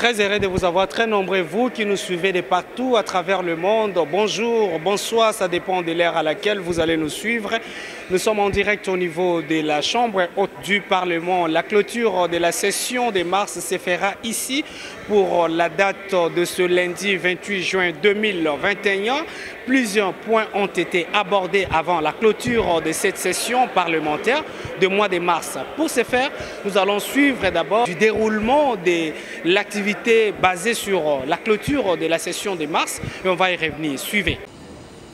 Très heureux de vous avoir, très nombreux, vous qui nous suivez de partout à travers le monde. Bonjour, bonsoir, ça dépend de l'heure à laquelle vous allez nous suivre. Nous sommes en direct au niveau de la Chambre haute du Parlement. La clôture de la session de mars se fera ici pour la date de ce lundi 28 juin 2021. Plusieurs points ont été abordés avant la clôture de cette session parlementaire de mois de mars. Pour ce faire, nous allons suivre d'abord du déroulement de l'activité basée sur la clôture de la session de mars et on va y revenir. Suivez.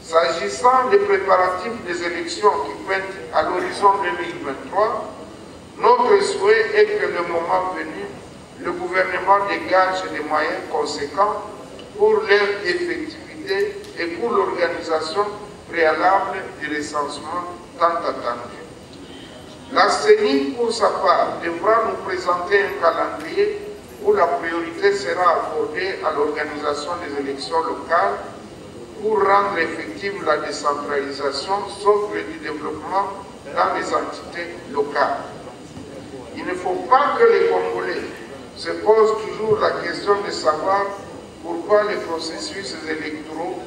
S'agissant des préparatifs des élections qui pointent à l'horizon 2023, notre souhait est que le moment venu, le gouvernement dégage des moyens conséquents pour leur effectivité et pour l'organisation préalable du recensement tant attendu. La CENI, pour sa part, devra nous présenter un calendrier où la priorité sera accordée à l'organisation des élections locales pour rendre effective la décentralisation, socle du développement dans les entités locales. Il ne faut pas que les Congolais se posent toujours la question de savoir pourquoi les processus électoraux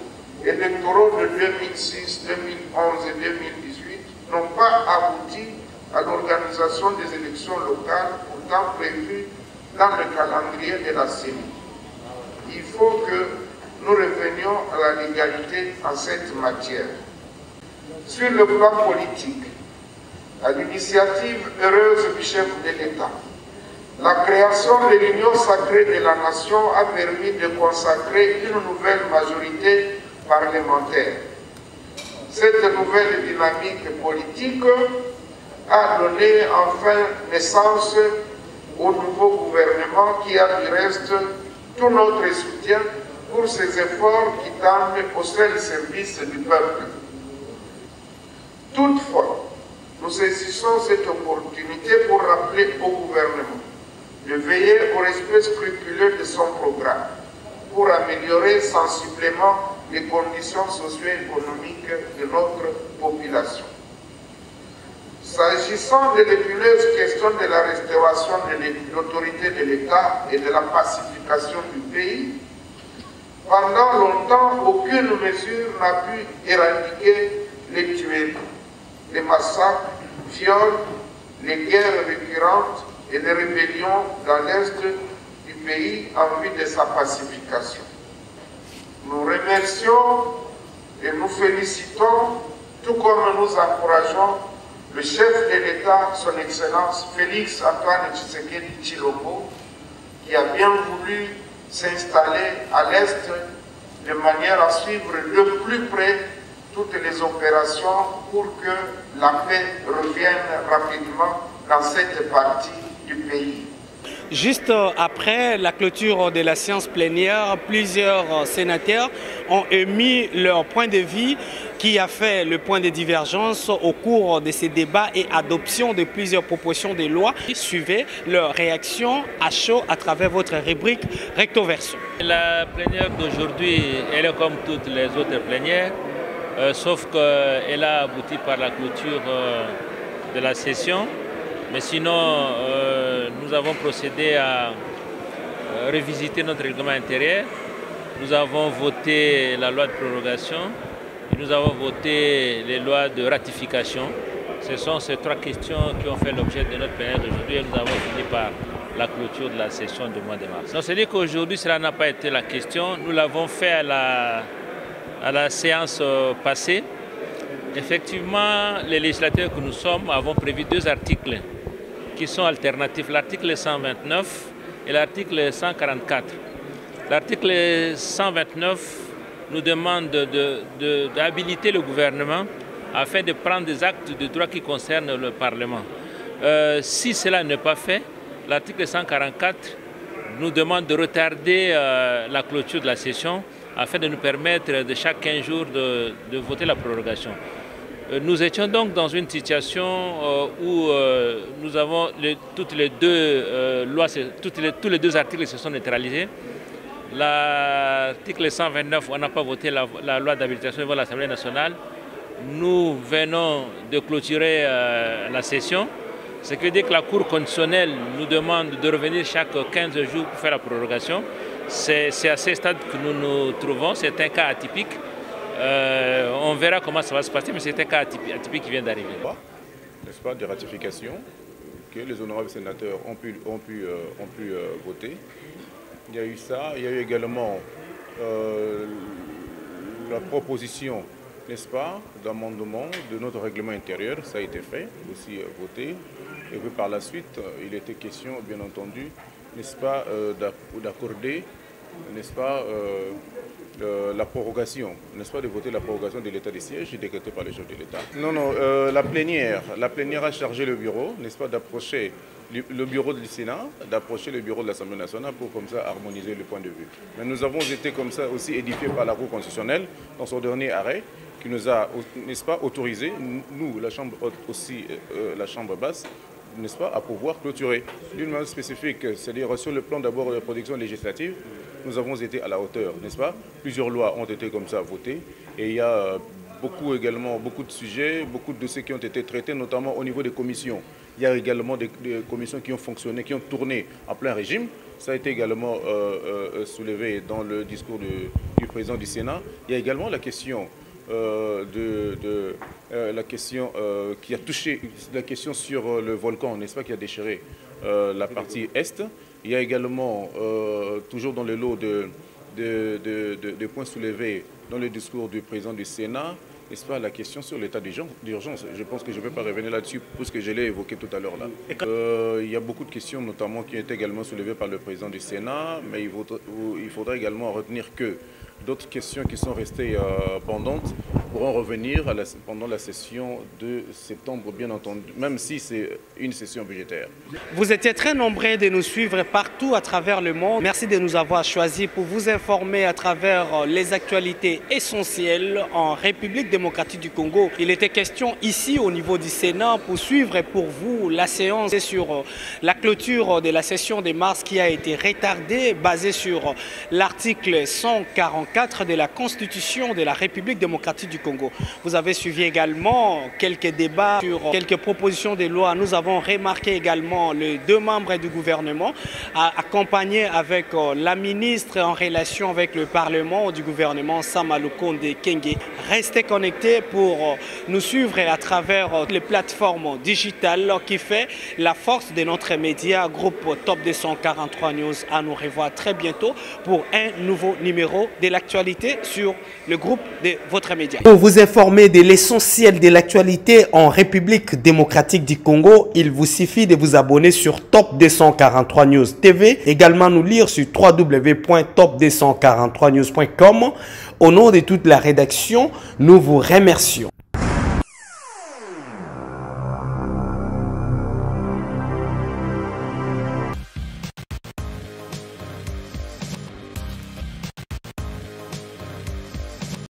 de 2006, 2011 et 2018 n'ont pas abouti à l'organisation des élections locales pourtant prévues dans le calendrier de la CENI. Il faut que nous revenions à la légalité en cette matière. Sur le plan politique, à l'initiative heureuse du chef de l'État, la création de l'Union sacrée de la nation a permis de consacrer une nouvelle majorité parlementaire. Cette nouvelle dynamique politique a donné enfin naissance au nouveau gouvernement qui a du reste tout notre soutien pour ces efforts qui tendent au seul service du peuple. Toutefois, nous saisissons cette opportunité pour rappeler au gouvernement de veiller au respect scrupuleux de son programme pour améliorer sensiblement les conditions socio-économiques de notre population. S'agissant de l'épineuse question de la restauration de l'autorité de l'État et de la pacification du pays, pendant longtemps, aucune mesure n'a pu éradiquer les tueries, les massacres, viols, les guerres récurrentes et les rébellions dans l'est du pays en vue de sa pacification. Nous remercions et nous félicitons, tout comme nous encourageons, le chef de l'État, son Excellence Félix Antoine Tshisekedi Tshilombo, qui a bien voulu s'installer à l'Est de manière à suivre de plus près toutes les opérations pour que la paix revienne rapidement dans cette partie du pays. Juste après la clôture de la séance plénière, plusieurs sénateurs ont émis leur point de vue qui a fait le point de divergence au cours de ces débats et adoption de plusieurs propositions de loi. Suivez leur réaction à chaud à travers votre rubrique Recto Verso. La plénière d'aujourd'hui, elle est comme toutes les autres plénières, sauf qu'elle a abouti par la clôture de la session. Mais sinon, nous avons procédé à revisiter notre règlement intérieur. Nous avons voté la loi de prorogation et nous avons voté les lois de ratification. Ce sont ces trois questions qui ont fait l'objet de notre plénière d'aujourd'hui et nous avons fini par la clôture de la session du mois de mars. Donc, c'est-à-dire qu'aujourd'hui, cela n'a pas été la question. Nous l'avons fait à la séance passée. Effectivement, les législateurs que nous sommes avons prévu deux articles qui sont alternatifs, l'article 129 et l'article 144. L'article 129 nous demande d'habiliter le gouvernement afin de prendre des actes de droit qui concernent le Parlement. Si cela n'est pas fait, l'article 144 nous demande de retarder la clôture de la session afin de nous permettre de chaque 15 jours de voter la prorogation. Nous étions donc dans une situation où nous avons toutes les deux lois, tous les deux articles se sont neutralisés. L'article 129, on n'a pas voté la loi d'habilitation devant l'Assemblée nationale. Nous venons de clôturer la session. Ce qui veut dire que la Cour constitutionnelle nous demande de revenir chaque 15 jours pour faire la prorogation. C'est à ce stade que nous nous trouvons, c'est un cas atypique. On verra comment ça va se passer, mais c'est un cas atypique qui vient d'arriver. N'est-ce pas, des ratifications que les honorables sénateurs ont pu voter. Il y a eu ça, il y a eu également la proposition, n'est-ce pas, d'amendement de notre règlement intérieur, ça a été fait, aussi voté. Et puis par la suite, il était question, bien entendu, n'est-ce pas, d'accorder, n'est-ce pas, la prorogation, n'est-ce pas, de voter la prorogation de l'état de siège décrété par le chef de l'État. Non, non, la plénière a chargé le bureau, n'est-ce pas, d'approcher le bureau du Sénat, d'approcher le bureau de l'Assemblée nationale pour comme ça harmoniser le point de vue. Mais nous avons été comme ça aussi édifiés par la Cour constitutionnelle dans son dernier arrêt qui nous a, n'est-ce pas, autorisé, nous, la Chambre haute aussi, la Chambre basse, n'est-ce pas, à pouvoir clôturer. D'une manière spécifique, c'est-à-dire sur le plan d'abord de la production législative, nous avons été à la hauteur, n'est-ce pas? Plusieurs lois ont été comme ça votées et il y a beaucoup de sujets, beaucoup de dossiers qui ont été traités, notamment au niveau des commissions. Il y a également des commissions qui ont fonctionné, qui ont tourné en plein régime. Ça a été également soulevé dans le discours du président du Sénat. Il y a également la question qui a touché la question sur le volcan, n'est-ce pas, qui a déchiré la partie est. Il y a également, toujours dans le lot de points soulevés dans le discours du président du Sénat, n'est-ce pas, la question sur l'état d'urgence. Je pense que je ne vais pas revenir là-dessus puisque je l'ai évoqué tout à l'heure là. Il y a beaucoup de questions notamment qui ont été également soulevées par le président du Sénat, mais il faudra également retenir que d'autres questions qui sont restées pendantes pourront revenir pendant la session de septembre, bien entendu, même si c'est une session budgétaire. Vous étiez très nombreux de nous suivre partout à travers le monde. Merci de nous avoir choisis pour vous informer à travers les actualités essentielles en République démocratique du Congo. Il était question ici au niveau du Sénat pour suivre pour vous la séance sur la clôture de la session de mars qui a été retardée, basée sur l'article 144 de la Constitution de la République démocratique du Congo. Vous avez suivi également quelques débats sur quelques propositions de loi. Nous avons remarqué également les deux membres du gouvernement accompagnés avec la ministre en relation avec le Parlement du gouvernement, Sama Lukonde Kenge. Restez connectés pour nous suivre à travers les plateformes digitales qui fait la force de notre média, groupe Top 243 News. À nous revoir très bientôt pour un nouveau numéro de l'actualité sur le groupe de votre média. Pour vous informer de l'essentiel de l'actualité en République démocratique du Congo, il vous suffit de vous abonner sur Top 243 News TV, également nous lire sur www.top243news.com. Au nom de toute la rédaction, nous vous remercions.